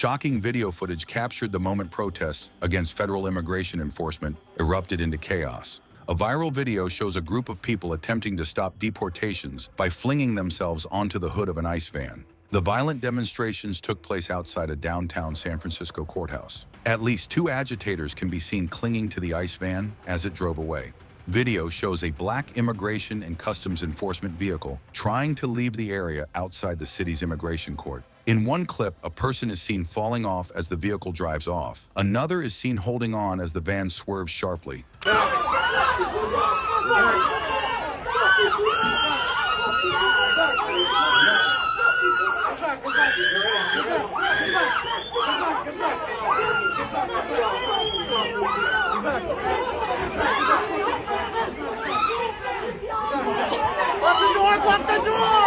Shocking video footage captured the moment protests against federal immigration enforcement erupted into chaos. A viral video shows a group of people attempting to stop deportations by flinging themselves onto the hood of an ICE van. The violent demonstrations took place outside a downtown San Francisco courthouse. At least 2 agitators can be seen clinging to the ICE van as it drove away. Video shows a black immigration and customs enforcement vehicle trying to leave the area outside the city's immigration court. In one clip, a person is seen falling off as the vehicle drives off. Another is seen holding on as the van swerves sharply. Lock the door!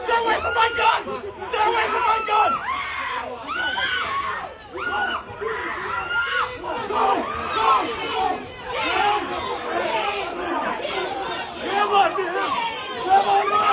Stay away from my gun! Stay away from my gun! Go! Go! Come on, man! Come on, man! Come on, man!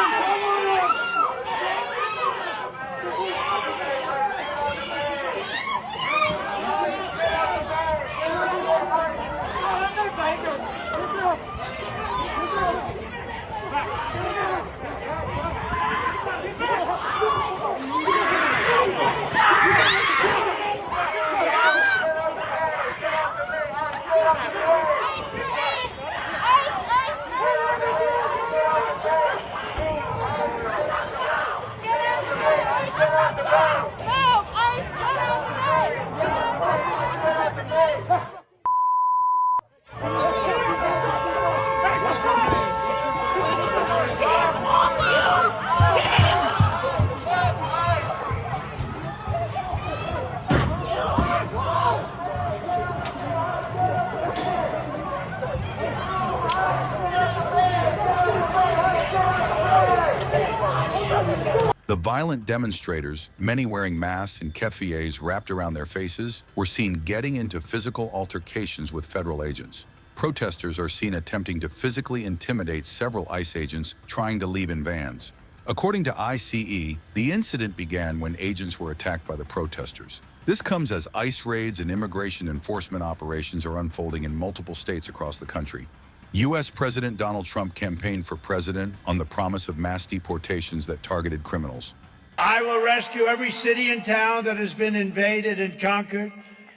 The violent demonstrators, many wearing masks and keffiyehs wrapped around their faces, were seen getting into physical altercations with federal agents. Protesters are seen attempting to physically intimidate several ICE agents trying to leave in vans. According to ICE, the incident began when agents were attacked by the protesters. This comes as ICE raids and immigration enforcement operations are unfolding in multiple states across the country. U.S. President Donald Trump campaigned for president on the promise of mass deportations that targeted criminals. I will rescue every city and town that has been invaded and conquered,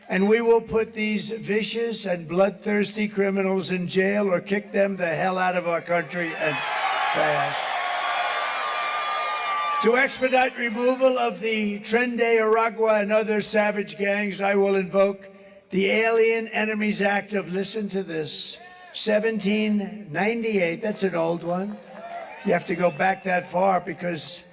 and we will put these vicious and bloodthirsty criminals in jail or kick them the hell out of our country and fast. To expedite removal of the Tren de Aragua and other savage gangs, I will invoke the Alien Enemies Act of, listen to this, 1798, that's an old one. You have to go back that far because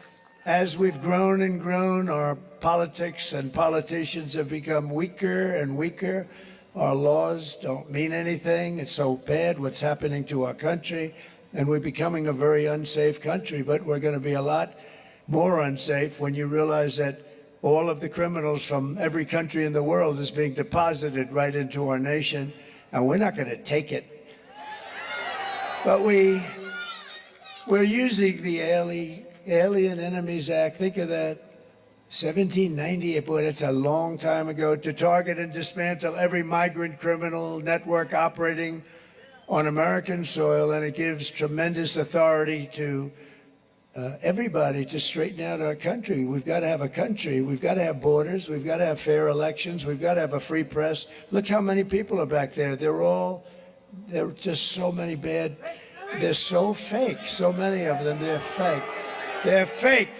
as we've grown and grown, our politics and politicians have become weaker and weaker. Our laws don't mean anything. It's so bad what's happening to our country, and we're becoming a very unsafe country, but we're going to be a lot more unsafe when you realize that all of the criminals from every country in the world is being deposited right into our nation, and we're not going to take it. But we're using the Alien Enemies Act, think of that, 1798, boy, that's a long time ago, to target and dismantle every migrant criminal network operating on American soil, and it gives tremendous authority to everybody to straighten out our country. We've got to have a country. We've got to have borders. We've got to have fair elections. We've got to have a free press. Look how many people are back there. They're just so many bad. They're so fake. So many of them, they're fake. They're fake.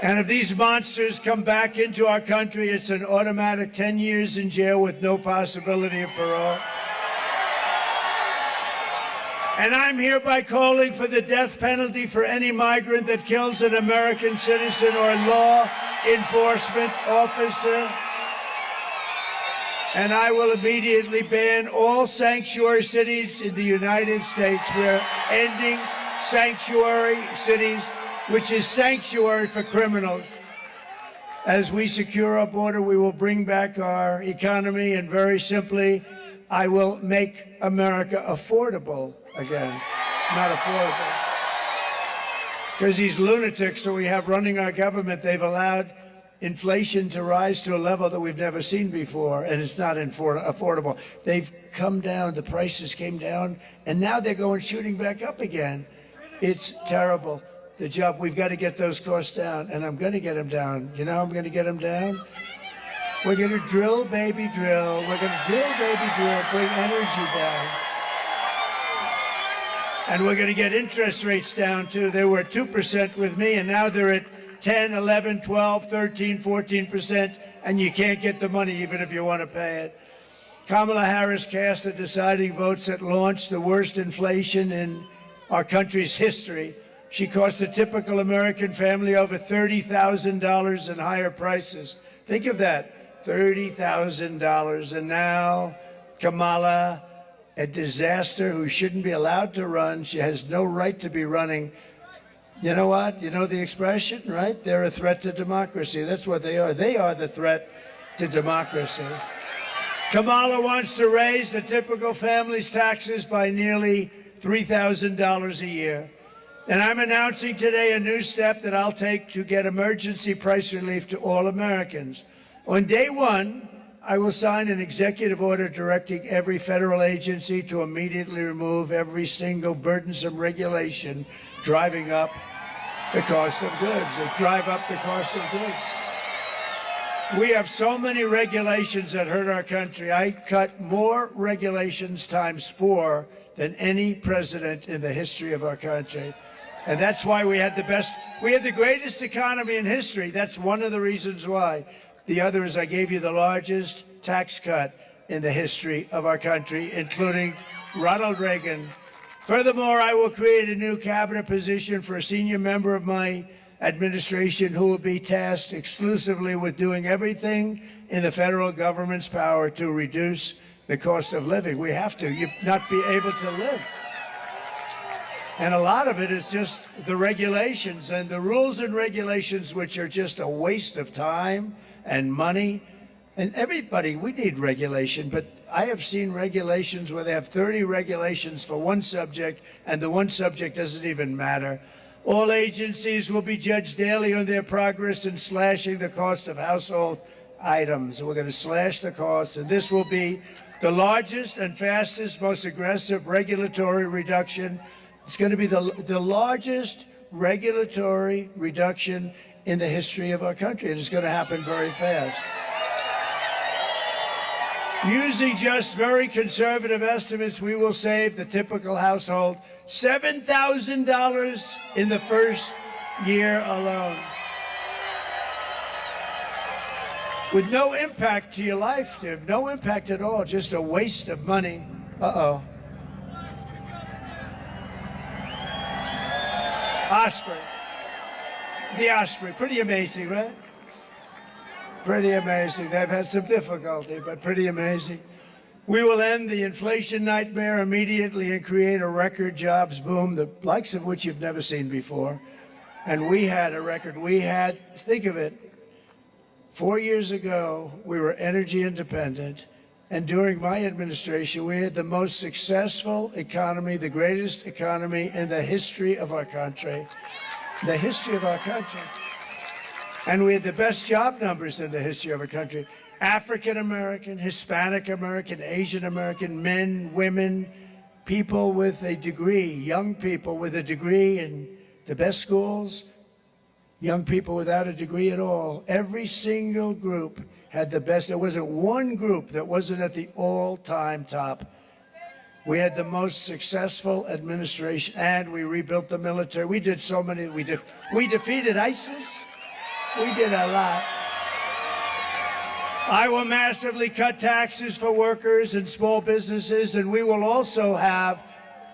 And if these monsters come back into our country, it's an automatic 10 years in jail with no possibility of parole. And I'm hereby calling for the death penalty for any migrant that kills an American citizen or law enforcement officer. And I will immediately ban all sanctuary cities in the United States. We're ending sanctuary cities, which is sanctuary for criminals. As we secure our border, we will bring back our economy, and very simply, I will make America affordable again. It's not affordable. Because these lunatics that we have running our government, they've allowed inflation to rise to a level that we've never seen before, and it's not affordable. They've come down, the prices came down, and now they're going shooting back up again. It's terrible. The job, we've got to get those costs down, and I'm going to get them down. You know how I'm going to get them down? We're going to drill, baby, drill. We're going to drill, baby, drill, bring energy down. And we're going to get interest rates down, too. They were at 2% with me, and now they're at 10, 11, 12, 13, 14%, and you can't get the money even if you want to pay it. Kamala Harris cast the deciding votes that launched the worst inflation in our country's history. She cost a typical American family over $30,000 in higher prices. Think of that, $30,000. And now Kamala, a disaster who shouldn't be allowed to run. She has no right to be running. You know what? You know the expression, right? They're a threat to democracy. That's what they are. They are the threat to democracy. Kamala wants to raise the typical family's taxes by nearly $3,000 a year. And I'm announcing today a new step that I'll take to get emergency price relief to all Americans. On day one, I will sign an executive order directing every federal agency to immediately remove every single burdensome regulation driving up the cost of goods, that drive up the cost of goods. We have so many regulations that hurt our country. I cut more regulations ×4 than any president in the history of our country. And that's why we had the greatest economy in history. That's one of the reasons why. The other is I gave you the largest tax cut in the history of our country, including Ronald Reagan. Furthermore, I will create a new cabinet position for a senior member of my administration who will be tasked exclusively with doing everything in the federal government's power to reduce the cost of living. We have to. You not be able to live. And a lot of it is just the regulations and the rules and regulations, which are just a waste of time and money. And everybody, we need regulation, but I have seen regulations where they have 30 regulations for one subject, and the one subject doesn't even matter. All agencies will be judged daily on their progress in slashing the cost of household items. We're going to slash the costs, and this will be the largest and fastest, most aggressive regulatory reduction. It's going to be the largest regulatory reduction in the history of our country, and it's going to happen very fast. Using just very conservative estimates, we will save the typical household $7,000 in the first year alone, with no impact to your life, Tim. No impact at all, just a waste of money. Uh-oh. Osprey. The Osprey. Pretty amazing, right? Pretty amazing. They've had some difficulty, but pretty amazing. We will end the inflation nightmare immediately and create a record jobs boom, the likes of which you've never seen before. And we had a record. Think of it, 4 years ago, we were energy independent. And during my administration, we had the most successful economy, the greatest economy in the history of our country. The history of our country. And we had the best job numbers in the history of our country. African American, Hispanic American, Asian American, men, women, people with a degree, young people with a degree in the best schools, young people without a degree at all. Every single group had the best. There wasn't one group that wasn't at the all-time top. We had the most successful administration, and we rebuilt the military. We did so many. We defeated ISIS. We did a lot. I will massively cut taxes for workers and small businesses, and we will also have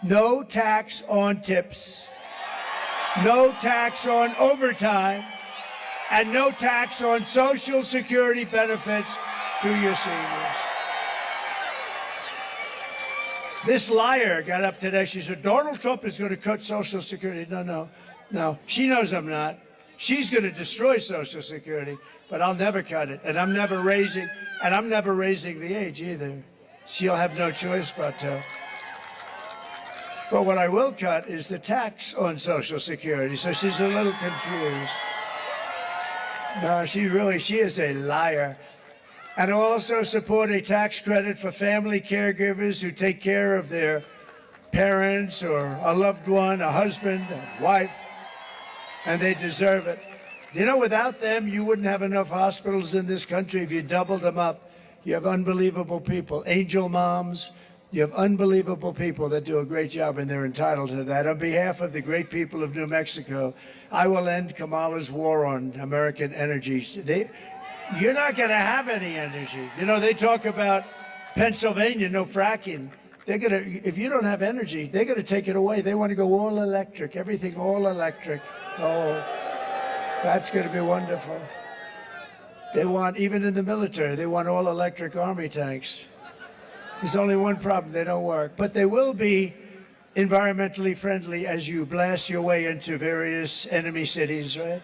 no tax on tips, no tax on overtime, and no tax on Social Security benefits to your seniors. This liar got up today. She said, Donald Trump is going to cut Social Security. No. She knows I'm not. She's going to destroy Social Security, but I'll never cut it, and I'm never raising the age either. She'll have no choice but to. But what I will cut is the tax on Social Security, so she's a little confused. No, she is a liar. And I'll also support a tax credit for family caregivers who take care of their parents or a loved one, a husband, a wife, and they deserve it. You know, without them, you wouldn't have enough hospitals in this country if you doubled them up. You have unbelievable people, angel moms. You have unbelievable people that do a great job, and they're entitled to that. On behalf of the great people of New Mexico, I will end Kamala's war on American energy. You're not going to have any energy. You know, they talk about Pennsylvania, no fracking. If you don't have energy, they're going to take it away. They want to go all electric, everything all electric. Oh, that's going to be wonderful. They want, even in the military, they want all electric army tanks. There's only one problem, they don't work. But they will be environmentally friendly as you blast your way into various enemy cities, right?